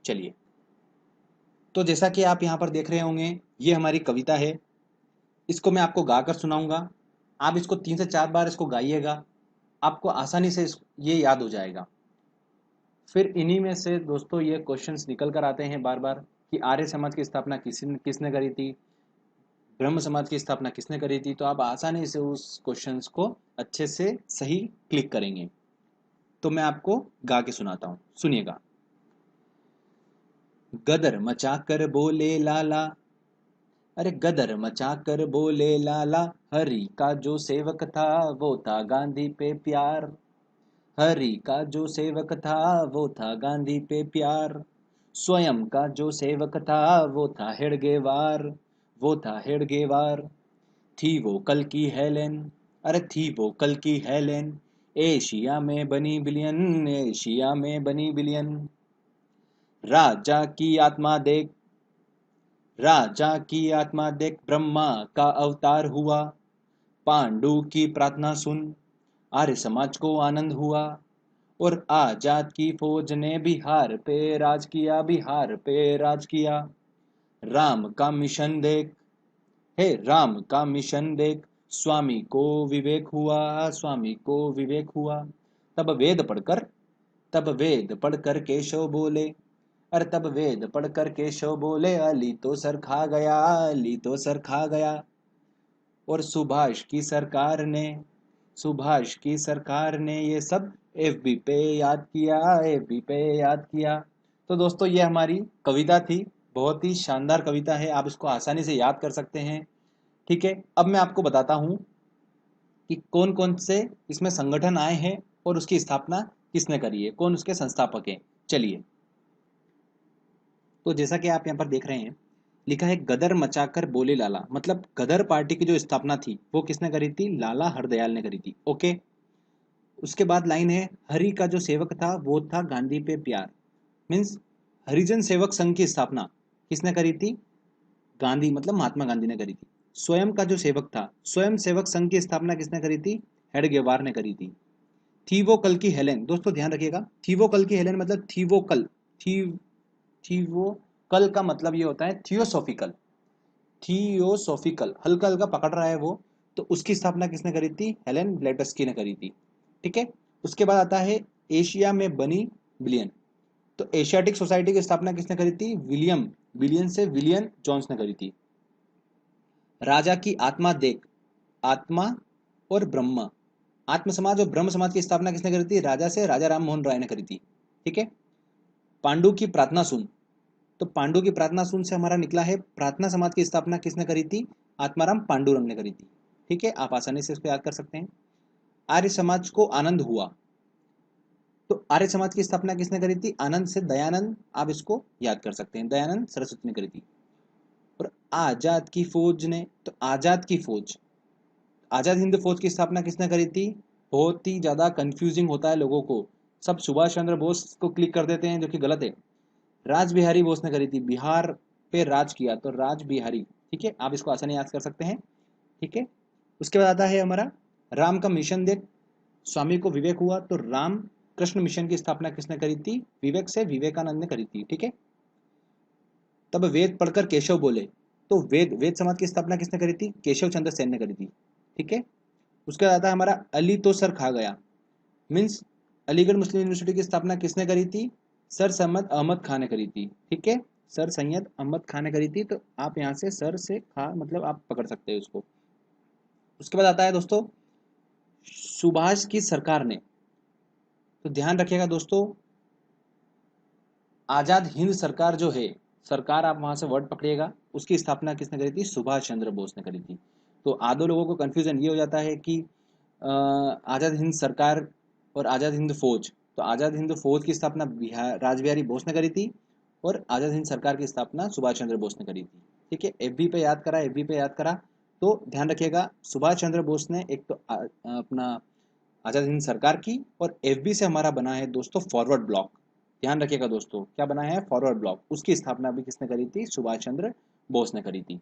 चलिए, तो जैसा कि आप यहाँ पर देख रहे होंगे, ये हमारी कविता है। इसको मैं आपको गाकर सुनाऊंगा। आप इसको 3 से 4 बार इसको गाइएगा, आपको आसानी से ये याद हो जाएगा। फिर इन्हीं में से दोस्तों ये क्वेश्चंस निकल कर आते हैं बार बार कि आर्य समाज की स्थापना किसने करी थी, ब्रह्म समाज की स्थापना किसने करी थी। तो आप आसानी से उस क्वेश्चंस को अच्छे से सही क्लिक करेंगे। तो मैं आपको गा के सुनाता हूँ, सुनिएगा। गदर मचा कर बोले लाला, अरे गदर मचा कर बोले लाला, हरि का जो सेवक था वो था गांधी पे प्यार। हरि का जो सेवक था वो था गांधी पे प्यार। स्वयं का जो सेवक था वो था हेडगेवार, वो था हेडगेवार। थी वो कल की हेलेन, अरे थी वो कल की हेलेन, एशिया में बनी बिलियन, एशिया में बनी बिलियन। राजा की आत्मा देख, राजा की आत्मा देख ब्रह्मा का अवतार हुआ। पांडु की प्रार्थना सुन आर्य समाज को आनंद हुआ। और आजाद की फौज ने बिहार पे राज किया, बिहार पे राज किया। राम का मिशन देख, हे राम का मिशन देख, स्वामी को विवेक हुआ, स्वामी को विवेक हुआ। तब वेद पढ़कर, तब वेद पढ़कर केशव बोले, अरे तब वेद पढ़कर केशव बोले, अली तो सर खा गया, अली तो सर खा गया। और सुभाष की सरकार ने, सुभाष की सरकार ने ये सब एफबी पे याद किया, एफबी पे याद किया। तो दोस्तों ये हमारी कविता थी, बहुत ही शानदार कविता है, आप इसको आसानी से याद कर सकते हैं। ठीक है, अब मैं आपको बताता हूँ कि कौन कौन से इसमें संगठन आए हैं और उसकी स्थापना किसने करी है, कौन उसके संस्थापक हैं। चलिए, तो जैसा कि आप यहाँ पर देख रहे हैं, लिखा है गदर मचाकर बोले लाला, मतलब गदर पार्टी की जो स्थापना थी वो किसने करी थी, लाला हरदयाल ने करी थी। ओके, उसके बाद लाइन है, हरि का जो सेवक था वो था गांधी पे प्यार। मीन्स हरिजन सेवक संघ की स्थापना किसने करी थी, गांधी मतलब महात्मा गांधी ने करी थी। स्वयं का जो सेवक था, स्वयं सेवक संघ की स्थापना किसने करी थी, हेडगेवार ने करी थी वो कल की हेलेन, दोस्तों ध्यान रखिएगा, थी वो कल की हेलेन मतलब थी वो कल, थी वो कल का मतलब ये होता है थियोसॉफिकल, थियोसॉफिकल हल्का हल्का पकड़ रहा है वो। तो उसकी स्थापना किसने करी थी, हेलेन ब्लेटस्की ने करी थी। ठीक है, उसके बाद आता है एशिया में बनी बिलियन। तो एशियाटिक सोसाइटी की स्थापना किसने करी थी, विलियम, विलियन से विलियन जॉन्स ने करी थी। राजा की आत्मा देख, आत्मा और ब्रह्म, आत्म समाज और ब्रह्म समाज की स्थापना किसने करी थी, राजा से राजा राम मोहन राय ने करी थी। ठीक है, पांडु की प्रार्थना सुन, तो पांडु की प्रार्थना सुन से हमारा निकला है प्रार्थना समाज की स्थापना किसने करी थी, आत्माराम पांडुरंग ने करी थी। ठीक है, आप आसानी से इसको याद कर सकते हैं। आर्य समाज को आनंद हुआ, तो आर्य समाज की स्थापना किसने करी थी, आनंद से दयानंद, आप इसको याद कर सकते हैं, दयानंद सरस्वती ने करी थी। और आजाद की फौज ने, तो आजाद की फौज, आजाद हिंद फौज की स्थापना किसने करी थी, बहुत ही ज्यादा कंफ्यूजिंग होता है लोगों को, सब सुभाष चंद्र बोस को क्लिक कर देते हैं जो कि गलत है। राज बिहारी बोस ने करी थी, बिहार पे राज किया, तो राज बिहारी। ठीक है, आप इसको आसानी याद कर सकते हैं। ठीक है, उसके बाद आता है हमारा राम का मिशन देख, स्वामी को विवेक हुआ, तो राम कृष्ण मिशन की स्थापना किसने करी थी, विवेक से विवेकानंद ने करी थी। ठीक है, तब वेद पढ़कर केशव बोले, तो वेद, वेद समाज की स्थापना किसने करी थी, केशव चंद्र सेन ने करी थी। ठीक है, उसके बाद आता है हमारा अली तो सर खा गया, मीन्स अलीगढ़ मुस्लिम यूनिवर्सिटी की स्थापना किसने करी थी, सर सैयद अहमद खान ने करी थी। ठीक है, सर सैयद अहमद खान ने करी थी, तो आप यहाँ से सर से खा मतलब आप पकड़ सकते हैं उसको। उसके बाद आता है दोस्तों सुभाष की सरकार ने, तो ध्यान रखिएगा दोस्तों, आजाद हिंद सरकार जो है, सरकार आप वहां से वर्ड पकड़िएगा, उसकी स्थापना किसने करी थी, सुभाष चंद्र बोस ने करी थी। तो आधो लोगों को कंफ्यूजन ये हो जाता है कि आजाद हिंद सरकार और आजाद हिंद फौज, तो आजाद हिंद फौज की स्थापना राज बिहारी बोस ने करी थी और आजाद हिंद सरकार की स्थापना सुभाष चंद्र बोस ने करी थी। ठीक है, एफबी पे याद करा, एफबी पे याद करा। तो ध्यान रखिएगा, सुभाष चंद्र बोस ने एक तो अपना आजाद हिंद सरकार की, और एफबी से हमारा बना है दोस्तों फॉरवर्ड ब्लॉक। ध्यान रखिएगा दोस्तों, क्या बना है, फॉरवर्ड ब्लॉक, उसकी स्थापना भी किसने करी थी, सुभाष चंद्र बोस ने करी थी।